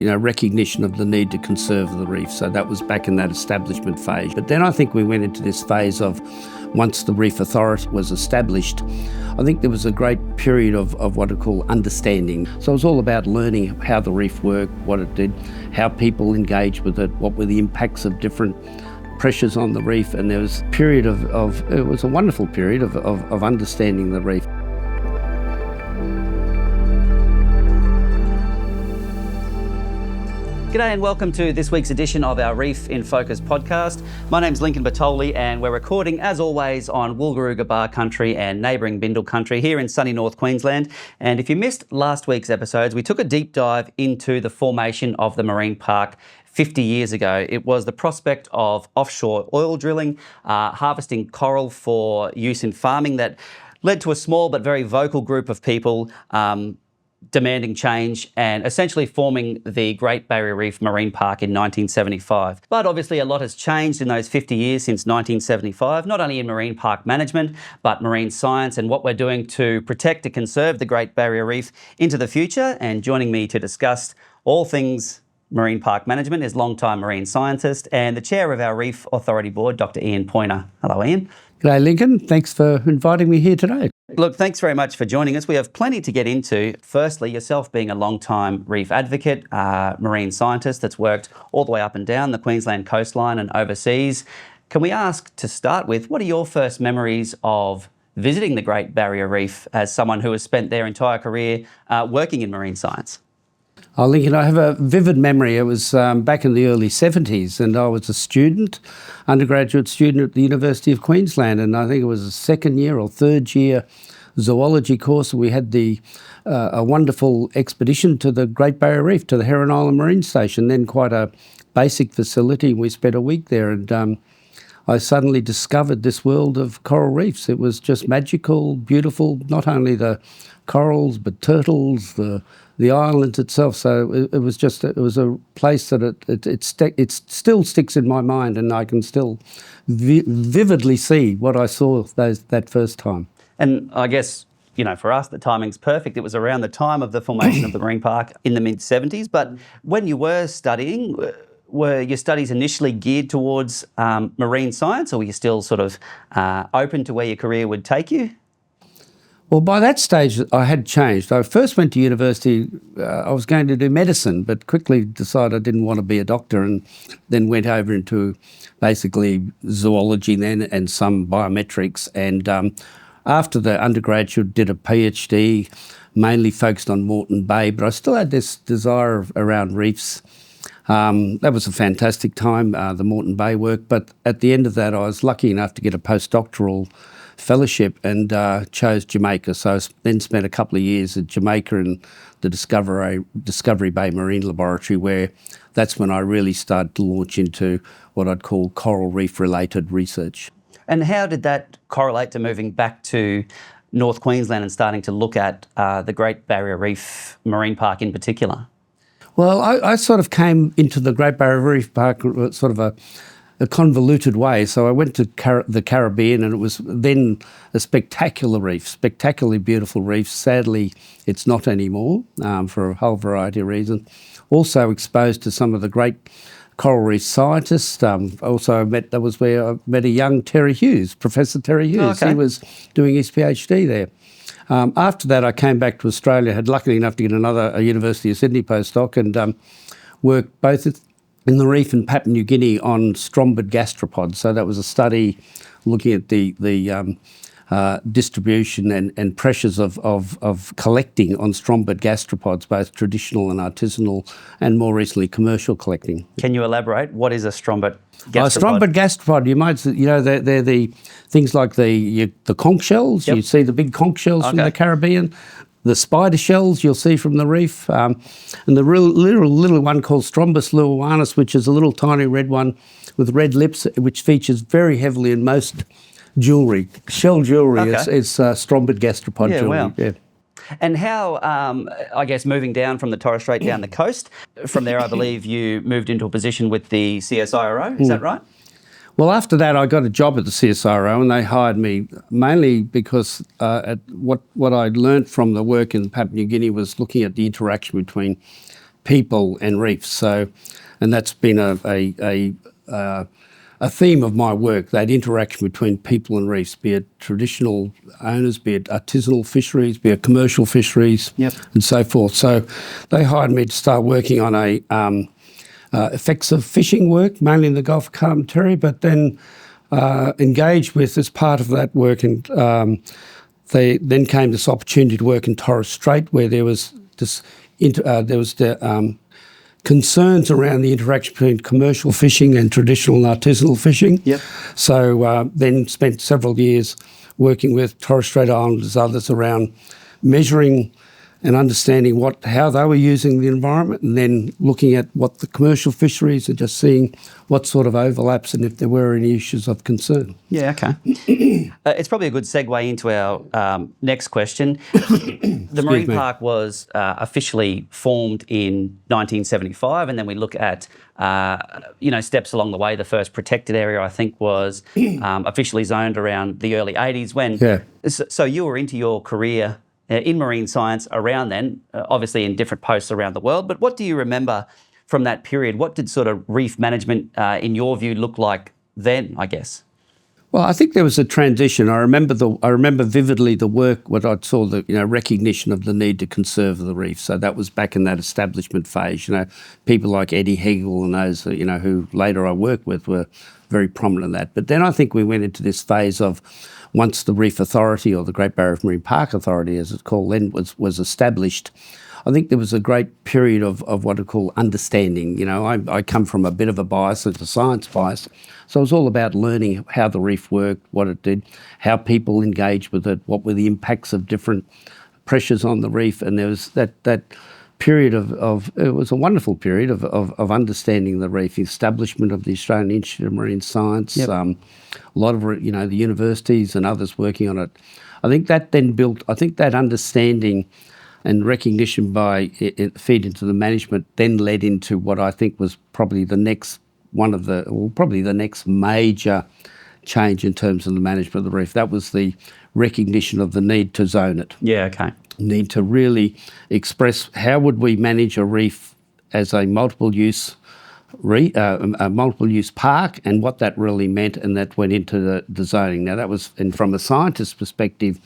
recognition of the need to conserve the reef. So that was back in that establishment phase. But then I think we went into this phase of, once the Reef Authority was established, I think there was a great period of what I call understanding. So it was all about learning how the reef worked, what it did, how people engaged with it, what were the impacts of different pressures on the reef. And there was a period it was a wonderful period of understanding the reef. G'day and welcome to this week's edition of our Reef in Focus podcast. My name's Lincoln Batoli and we're recording, as always, on Woolgarooga Bar country and neighbouring Bindle country here in sunny North Queensland. And if you missed last week's episodes, we took a deep dive into the formation of the marine park 50 years ago. It was the prospect of offshore oil drilling, harvesting coral for use in farming that led to a small but very vocal group of people demanding change and essentially forming the Great Barrier Reef Marine Park in 1975. But obviously a lot has changed in those 50 years since 1975, not only in marine park management, but marine science and what we're doing to protect and conserve the Great Barrier Reef into the future. And joining me to discuss all things marine park management is long-time marine scientist and the chair of our Reef Authority board, Dr Ian Poiner. Hello, Ian. G'day, Lincoln. Thanks for inviting me here today. Look, thanks very much for joining us. We have plenty to get into. Firstly, yourself being a long-time reef advocate, marine scientist that's worked all the way up and down the Queensland coastline and overseas. Can we ask to start with, what are your first memories of visiting the Great Barrier Reef as someone who has spent their entire career working in marine science? Oh, Lincoln, I have a vivid memory. It was back in the early 70s and I was a student, undergraduate student at the University of Queensland, and I think it was a second year or third year zoology course. We had a wonderful expedition to the Great Barrier Reef, to the Heron Island Marine Station, then quite a basic facility. We spent a week there and I suddenly discovered this world of coral reefs. It was just magical, beautiful, not only the corals but turtles, the island itself. So it was a place that it still sticks in my mind, and I can still vividly see what I saw that first time. And I guess, for us, the timing's perfect. It was around the time of the formation of the marine park in the mid-70s. But when you were studying, were your studies initially geared towards marine science, or were you still sort of open to where your career would take you? Well, by that stage, I had changed. I first went to university, I was going to do medicine, but quickly decided I didn't want to be a doctor, and then went over into basically zoology then and some biometrics. And after the undergraduate, did a PhD, mainly focused on Moreton Bay, but I still had this desire around reefs. That was a fantastic time, the Moreton Bay work. But at the end of that, I was lucky enough to get a postdoctoral fellowship and chose Jamaica. So I then spent a couple of years at Jamaica in the Discovery Bay Marine Laboratory, where that's when I really started to launch into what I'd call coral reef related research. And how did that correlate to moving back to North Queensland and starting to look at the Great Barrier Reef Marine Park in particular? Well, I sort of came into the Great Barrier Reef Park sort of a convoluted way. So I went to the Caribbean, and it was then a spectacular reef, spectacularly beautiful reef. Sadly, it's not anymore for a whole variety of reasons. Also exposed to some of the great coral reef scientists. Also that was where I met a young Terry Hughes, Professor Terry Hughes. Okay. He was doing his PhD there. After that, I came back to Australia, had lucky enough to get a University of Sydney postdoc, and worked both in the reef in Papua New Guinea on strombid gastropods. So that was a study looking at the distribution and pressures of collecting on strombid gastropods, both traditional and artisanal, and more recently commercial collecting. Can you elaborate? What is a strombid gastropod? A strombid gastropod, you might, they're the things like the conch shells. Yep. You see the big conch shells from the Caribbean. The spider shells you'll see from the reef, and the little one called Strombus luoanus, which is a little tiny red one with red lips, which features very heavily in most jewellery. Shell jewellery is strombid gastropod jewellery. Wow. Yeah. And how, I guess, moving down from the Torres Strait down the coast, from there I believe you moved into a position with the CSIRO, is that right? Well, after that, I got a job at the CSIRO, and they hired me mainly because what I learnt from the work in Papua New Guinea was looking at the interaction between people and reefs. So, and that's been a theme of my work, that interaction between people and reefs, be it traditional owners, be it artisanal fisheries, be it commercial fisheries, and so forth. So they hired me to start working on effects of fishing work, mainly in the Gulf of Carpentaria, but then engaged with, as part of that work, and they then came this opportunity to work in Torres Strait, where there was concerns around the interaction between commercial fishing and traditional and artisanal fishing. So then spent several years working with Torres Strait Islanders, others, around measuring and understanding how they were using the environment, and then looking at what the commercial fisheries, and just seeing what sort of overlaps and if there were any issues of concern. Yeah, okay. It's probably a good segue into our next question. The marine park was officially formed in 1975, and then we look at steps along the way. The first protected area, I think, was officially zoned around the early 80s. So you were into your career in marine science around then, obviously in different posts around the world. But what do you remember from that period? What did sort of reef management, in your view, look like then, I guess? Well, I think there was a transition. I remember vividly the work, what I saw, the recognition of the need to conserve the reef. So that was back in that establishment phase. People like Eddie Hegel and those, who later I worked with, were very prominent in that. But then I think we went into this phase of, once the Reef Authority, or the Great Barrier Reef Marine Park Authority, as it's called then, was established, I think there was a great period of what I call understanding. I come from a bit of a bias, it's a science bias, so it was all about learning how the reef worked, what it did, how people engaged with it, what were the impacts of different pressures on the reef, and there was that period of it was a wonderful period of understanding the reef, the establishment of the Australian Institute of Marine Science, a lot of the universities and others working on it. I think that then built, that understanding and recognition by it feed into the management then led into what I think was probably the next major change in terms of the management of the reef. That was the recognition of the need to zone it. Yeah, okay. Need to really express how would we manage a reef as a multiple use park, and what that really meant, and that went into the zoning. Now that was, and from a scientist's perspective,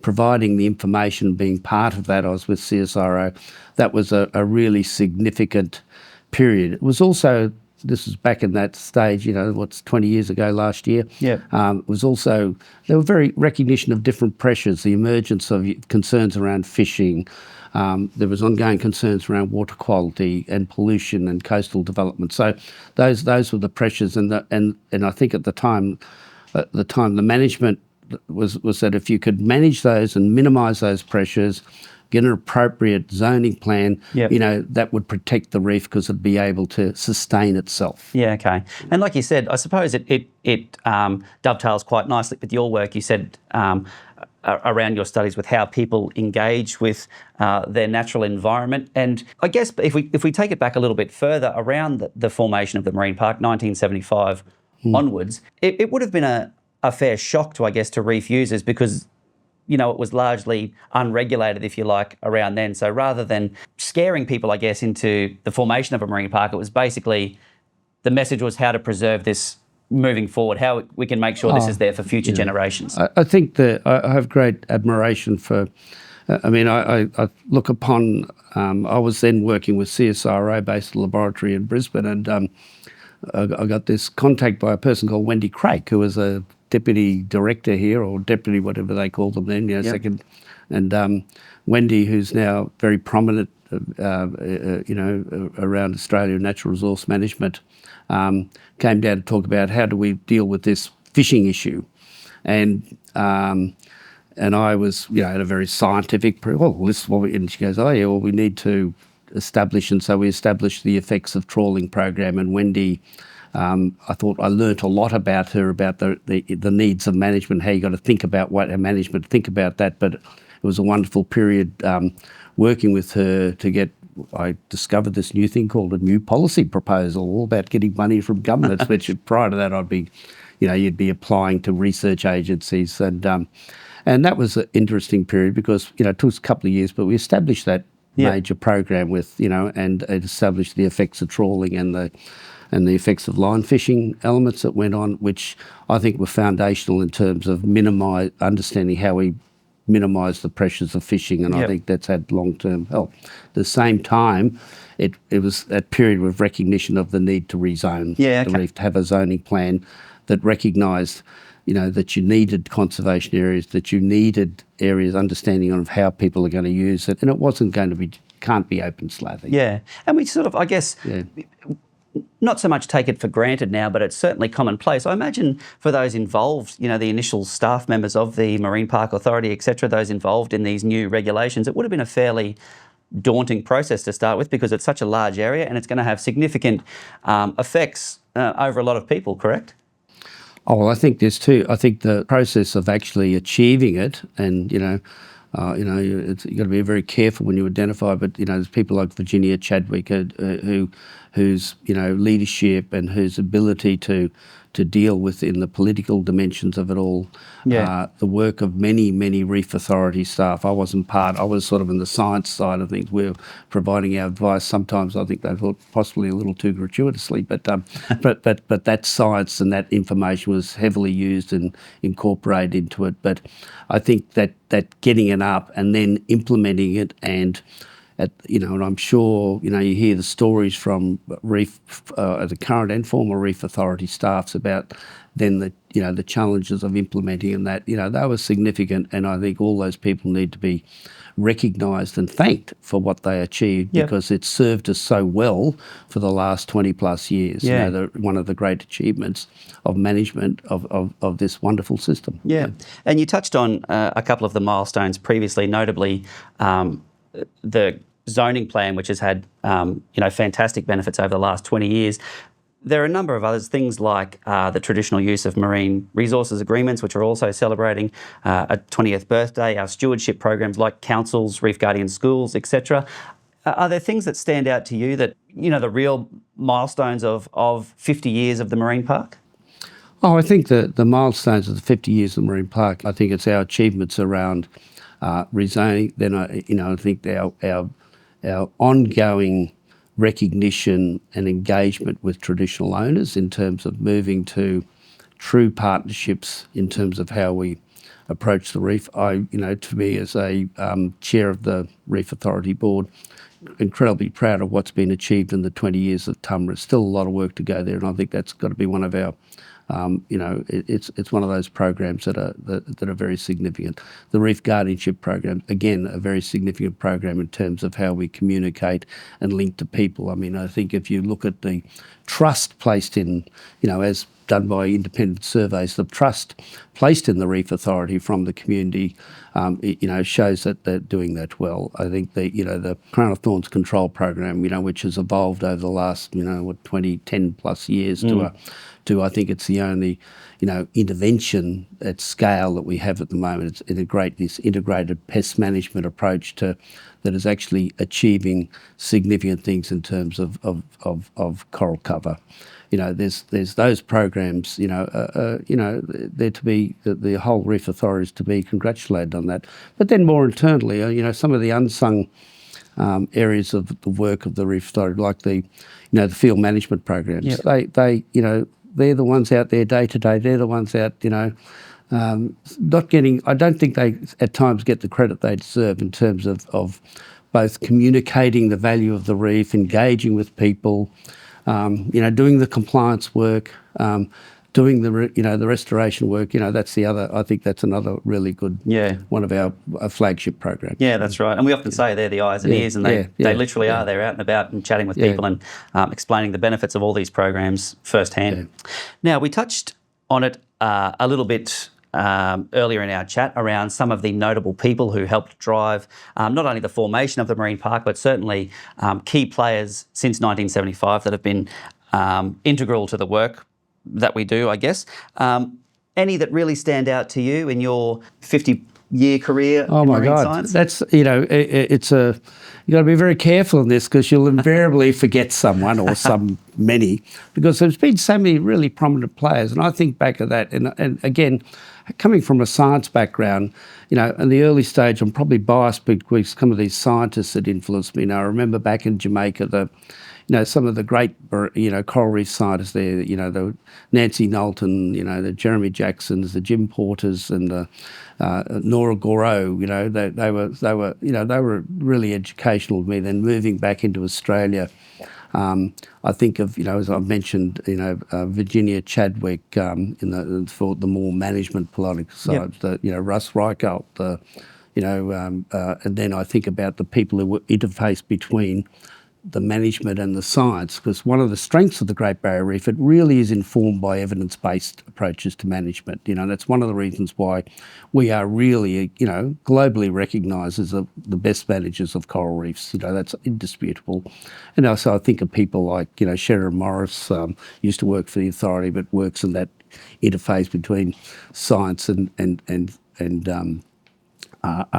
providing the information, being part of that, I was with CSIRO, that was a really significant period. It was also, this was back in that stage, 20 years ago last year. It was also, there were very recognition of different pressures, the emergence of concerns around fishing. There was ongoing concerns around water quality and pollution and coastal development. So those were the pressures, and I think at the time the management was that if you could manage those and minimise those pressures, get an appropriate zoning plan, that would protect the reef because it'd be able to sustain itself. Yeah, okay. And like you said, I suppose it dovetails quite nicely with your work. You said around your studies with how people engage with their natural environment. And I guess if we take it back a little bit further, around the formation of the marine park, 1975 onwards, it would have been a fair shock to reef users, because it was largely unregulated, if you like, around then. So rather than scaring people, into the formation of a marine park, it was basically, the message was how to preserve this moving forward, how we can make sure this is there for future generations. I think that I have great admiration for, I look upon, I was then working with CSIRO based laboratory in Brisbane, and I got this contact by a person called Wendy Craik, who was a deputy director here, or deputy whatever they called them then, second. And Wendy, who's now very prominent, around Australia natural resource management, came down to talk about how do we deal with this fishing issue. And I was, at a very scientific, this is what we, and she goes, we need to establish, and so we established the effects of trawling program. And Wendy, I thought I learnt a lot about her, about the needs of management, how you got to think about what management think about that. But it was a wonderful period working with her to get. I discovered this new thing called a new policy proposal, all about getting money from governments. Which prior to that, I'd be, you'd be applying to research agencies, and that was an interesting period because it took us a couple of years, but we established that major program with, and it established the effects of trawling and the effects of line fishing elements that went on, which I think were foundational in terms of understanding how we minimise the pressures of fishing, and I think that's had long-term help. At the same time, it was that period of recognition of the need to rezone the reef, to have a zoning plan that recognised, that you needed conservation areas, that you needed areas understanding of how people are going to use it, and it wasn't going to be, can't be open slathing. Yeah, and we sort of, I guess, not so much take it for granted now, but it's certainly commonplace. I imagine for those involved, the initial staff members of the Marine Park Authority, etc., those involved in these new regulations, it would have been a fairly daunting process to start with, because it's such a large area and it's going to have significant effects over a lot of people, correct? Oh, well, I think there's two. I think the process of actually achieving it, and you've got to be very careful when you identify. But there's people like Virginia Chadwick whose leadership and whose ability to deal with in the political dimensions of it all. The work of many Reef Authority staff. I wasn't part. I was sort of in the science side of things. We were providing our advice. Sometimes I think they thought possibly a little too gratuitously, but that science and that information was heavily used and incorporated into it. But I think that getting it up and then implementing it, and and I'm sure you hear the stories from Reef, the current and former Reef Authority staffs about then the challenges of implementing, and that they were significant, and I think all those people need to be recognised and thanked for what they achieved, because it served us so well for the last 20 plus years. One of the great achievements of management of this wonderful system. And you touched on a couple of the milestones previously, notably the zoning plan, which has had fantastic benefits over the last 20 years. There are a number of others, things like the traditional use of marine resources agreements, which are also celebrating a 20th birthday, our stewardship programs like councils, reef guardian schools, etc. Are there things that stand out to you that, the real milestones of 50 years of the marine park? Oh, I think the milestones of the 50 years of the marine park, I think it's our achievements around rezoning. Then I think our ongoing recognition and engagement with traditional owners in terms of moving to true partnerships in terms of how we approach the reef. To me as a chair of the Reef Authority board, incredibly proud of what's been achieved in the 20 years of Tumra. Still a lot of work to go there, and I think that's got to be one of our it's one of those programs that are very significant. The Reef Guardianship program, again, a very significant program in terms of how we communicate and link to people. I mean, I think if you look at the trust placed in, as done by independent surveys, the trust placed in the Reef Authority from the community, shows that they're doing that well. I think the Crown of Thorns control program, which has evolved over the last, 10 plus years to I think it's the only, intervention at scale that we have at the moment. It's this integrated pest management approach that is actually achieving significant things in terms of coral cover. There's those programs, they're to be, the whole Reef Authority is to be congratulated on that. But then more internally, some of the unsung areas of the work of the Reef Authority, like the field management programs, they're the ones out there day to day. They're the ones out, not getting, I don't think they at times get the credit they deserve in terms of both communicating the value of the reef, engaging with people, doing the compliance work, doing the restoration work. That's the other. I think that's another really good one of our flagship programs. Yeah, that's right. And we often say they're the eyes and ears, and they literally are. They're out and about and chatting with people and explaining the benefits of all these programs firsthand. Now, we touched on it a little bit earlier in our chat around some of the notable people who helped drive not only the formation of the marine park, but certainly key players since 1975 that have been integral to the work that we do, I guess. Any that really stand out to you in your 50 year career Oh in my marine God, science? that's you got to be very careful in this because you'll invariably forget someone or many because there's been so many really prominent players, and I think back at that, and again, coming from a science background, in the early stage, I'm probably biased because some of these scientists that influenced me. I remember back in Jamaica, some of the great, coral reef scientists there, the Nancy Knowlton, the Jeremy Jacksons, the Jim Porters, and the Nora Goro. They were really educational to me. Then moving back into Australia, I think of, as I mentioned, Virginia Chadwick for the more management political side. Yep. Russ Reichelt, and then I think about the people who interface between the management and the science, because one of the strengths of the Great Barrier Reef, it really is informed by evidence-based approaches to management. That's one of the reasons why we are really, globally recognised as the best managers of coral reefs. That's indisputable. And also I think of people like, Sharon Morris, used to work for the Authority, but works in that interface between science and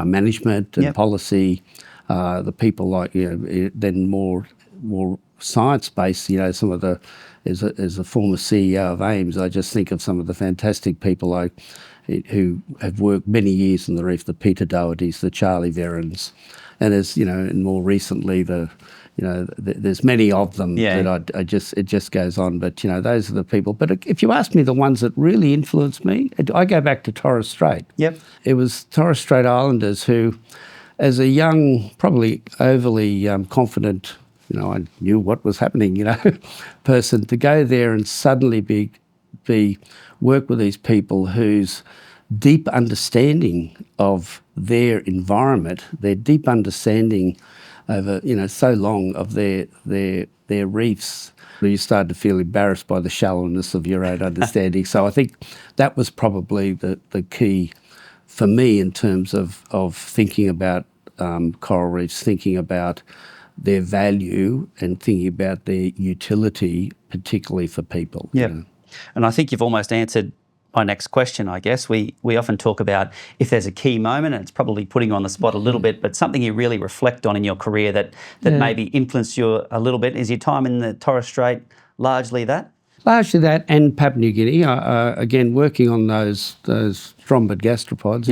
management and policy. The people like then more science-based. Some of the as a former CEO of AIMS, I just think of some of the fantastic people who have worked many years in the reef, the Peter Dohertys, the Charlie Verrons, and and more recently there's many of them that it just goes on. But those are the people. But if you ask me the ones that really influenced me, I go back to Torres Strait. Yep. It was Torres Strait Islanders who, as a young, probably overly confident, I knew what was happening, person, to go there and suddenly work with these people whose deep understanding of their environment, their deep understanding over so long of their reefs, you start to feel embarrassed by the shallowness of your own understanding. So I think that was probably the key for me in terms of thinking about coral reefs, thinking about their value and thinking about their utility, particularly for people. Yeah. And I think you've almost answered my next question, I guess. We often talk about if there's a key moment, and it's probably putting you on the spot a little bit, but something you really reflect on in your career that maybe influenced you a little bit. Is your time in the Torres Strait largely that? Largely that, and Papua New Guinea. Again, working on those strombid gastropods,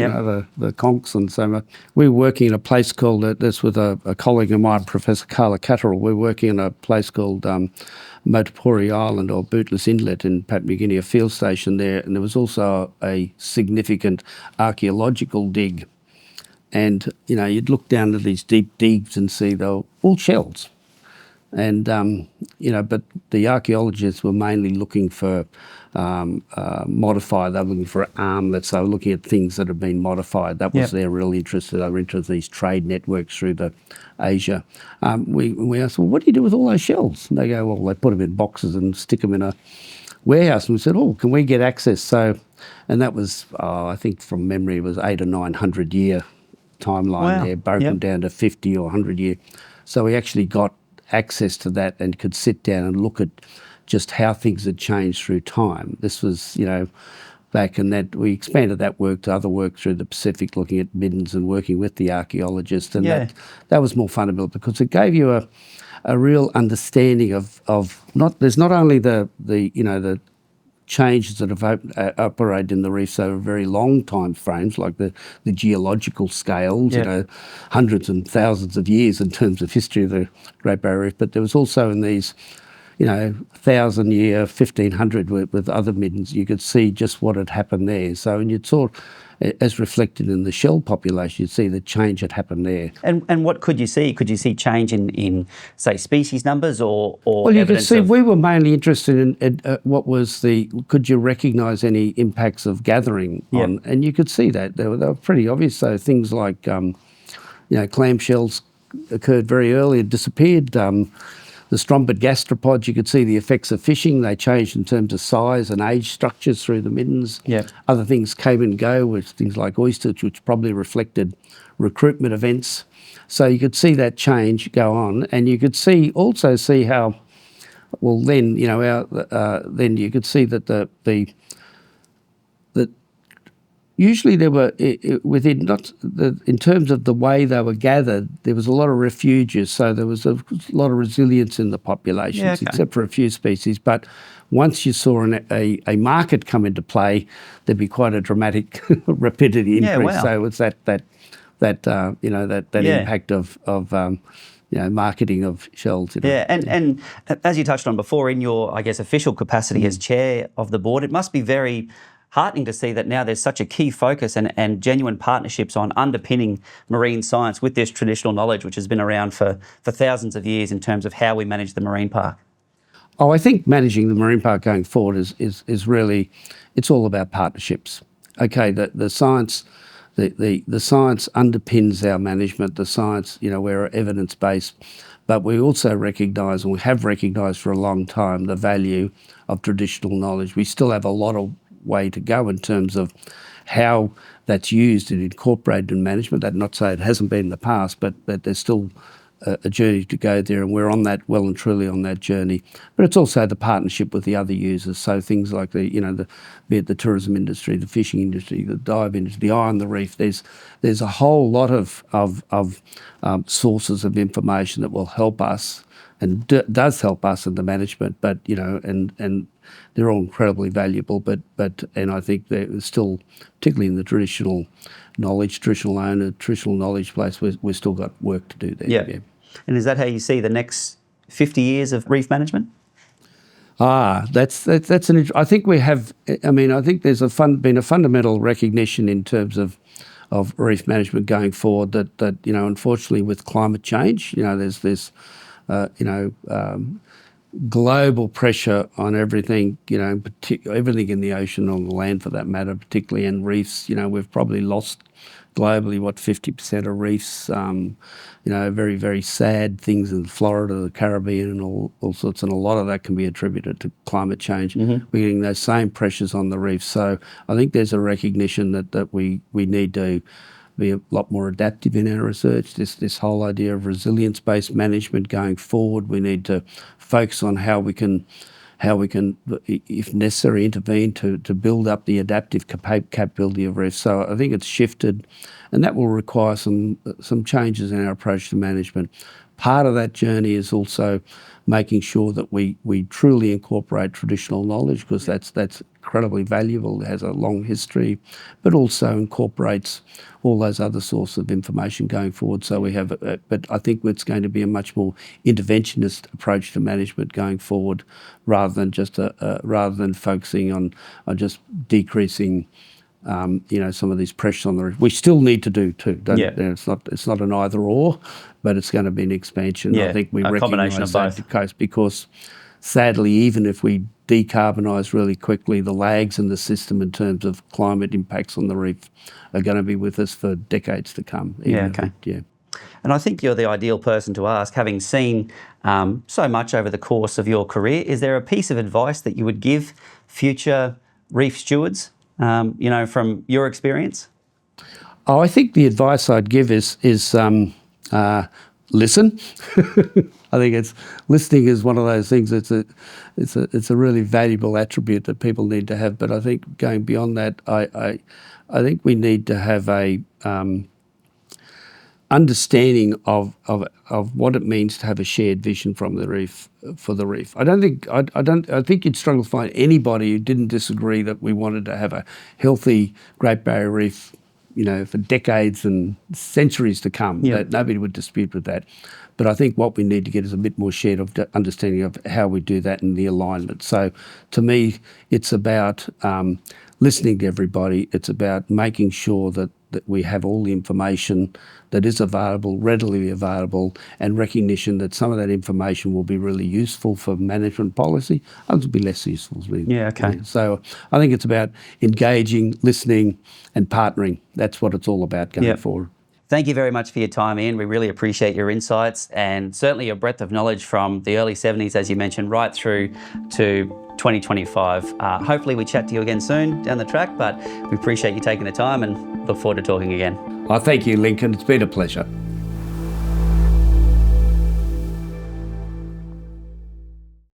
the conchs, and so we were working in a place called this with a colleague of mine, Professor Carla Catterall. We're working in a place called Motopuri Island or Bootless Inlet in Papua New Guinea, a field station there, and there was also a significant archaeological dig. And you'd look down to these deep digs and see they were all shells. And, but the archaeologists were mainly looking for modified, they were looking for armlets, they were looking at things that had been modified. That was their real interest. They were interested in these trade networks through Asia. We asked, well, what do you do with all those shells? And they go, well, they put them in boxes and stick them in a warehouse. And we said, oh, can we get access? So, and that was, I think from memory, it was 800 or 900 year timeline there, broken down to 50 or 100 year. So we actually got access to that and could sit down and look at just how things had changed through time. This was, back in that, we expanded that work to other work through the Pacific, looking at middens and working with the archaeologists. And that was more fundamental because it gave you a real understanding of there's not only the changes that have operated in the reefs over very long time frames, like the geological scales, hundreds and thousands of years in terms of history of the Great Barrier Reef, but there was also in these, 1,000 year, 1,500 with other middens, you could see just what had happened there. So, and you'd saw, as reflected in the shell population, you'd see the change had happened there. And what could you see? Could you see change in say, species numbers or well, you could see we were mainly interested in what was could you recognise any impacts of gathering on, and you could see that. They were pretty obvious. So things like, clamshells occurred very early and disappeared. The strombid gastropods, you could see the effects of fishing. They changed in terms of size and age structures through the middens. Other things came and go, with things like oysters, which probably reflected recruitment events. So you could see that change go on, and you could also see how, well, then then you could see that Usually there were, within in terms of the way they were gathered, there was a lot of refuges, so there was a lot of resilience in the populations, except for a few species. But once you saw a market come into play, there'd be quite a dramatic rapidity increase. Wow. So it's that impact of marketing of shells. And as you touched on before, in your, I guess, official capacity as chair of the board, it must be very heartening to see that now there's such a key focus and genuine partnerships on underpinning marine science with this traditional knowledge, which has been around for thousands of years in terms of how we manage the marine park. Oh, I think managing the marine park going forward is really, it's all about partnerships. Okay, the science. The science underpins our management. The science, we're evidence-based, but we also recognise, and we have recognised for a long time, the value of traditional knowledge. We still have a lot of way to go in terms of how that's used and incorporated in management. That's not to say it hasn't been in the past, but there's still a journey to go there, and we're on that, well and truly on that journey. But it's also the partnership with the other users. So things like be it the tourism industry, the fishing industry, the dive industry, the eye on the reef. There's a whole lot of sources of information that will help us and does help us in the management. But and they're all incredibly valuable. But I think they're still, particularly in the traditional knowledge, traditional owner, traditional knowledge place, we've still got work to do there. Yeah. And is that how you see the next 50 years of reef management? That's I think we have. I think there's been a fundamental recognition in terms of reef management going forward that unfortunately with climate change, there's this global pressure on everything, everything in the ocean, on the land for that matter, particularly in reefs. We've probably lost globally 50% of reefs. Very, very sad things in Florida, the Caribbean, and all sorts. And a lot of that can be attributed to climate change. Mm-hmm. We're getting those same pressures on the reefs. So I think there's a recognition that we need to be a lot more adaptive in our research. This whole idea of resilience-based management going forward. We need to focus on how we can, if necessary, intervene to build up the adaptive capability of reefs. So I think it's shifted, and that will require some changes in our approach to management. Part of that journey is also making sure that we truly incorporate traditional knowledge, because that's incredibly valuable. It has a long history, but also incorporates all those other sources of information going forward. So we have, but I think it's going to be a much more interventionist approach to management going forward, rather than focusing on just decreasing some of these pressures on the reef. We still need to do too. It's not an either or, but it's going to be an expansion. I think we recognise that because sadly, even if we decarbonise really quickly, the lags in the system in terms of climate impacts on the reef are going to be with us for decades to come. And I think you're the ideal person to ask, having seen so much over the course of your career. Is there a piece of advice that you would give future reef stewards, from your experience? I think the advice I'd give is listen. I think listening is one of those things. It's a really valuable attribute that people need to have. But I think going beyond that, I think we need to have a understanding of what it means to have a shared vision for the reef. I think you'd struggle to find anybody who didn't disagree that we wanted to have a healthy Great Barrier Reef, for decades and centuries to come. That nobody would dispute with that. But I think what we need to get is a bit more shared understanding of how we do that and the alignment. So to me, it's about listening to everybody. It's about making sure that we have all the information that is available, readily available, and recognition that some of that information will be really useful for management policy, others will be less useful. So I think it's about engaging, listening, and partnering. That's what it's all about going forward. Thank you very much for your time, Ian. We really appreciate your insights and certainly your breadth of knowledge from the early 70s, as you mentioned, right through to 2025. Hopefully we chat to you again soon down the track, but we appreciate you taking the time and look forward to talking again. Thank you, Lincoln. It's been a pleasure.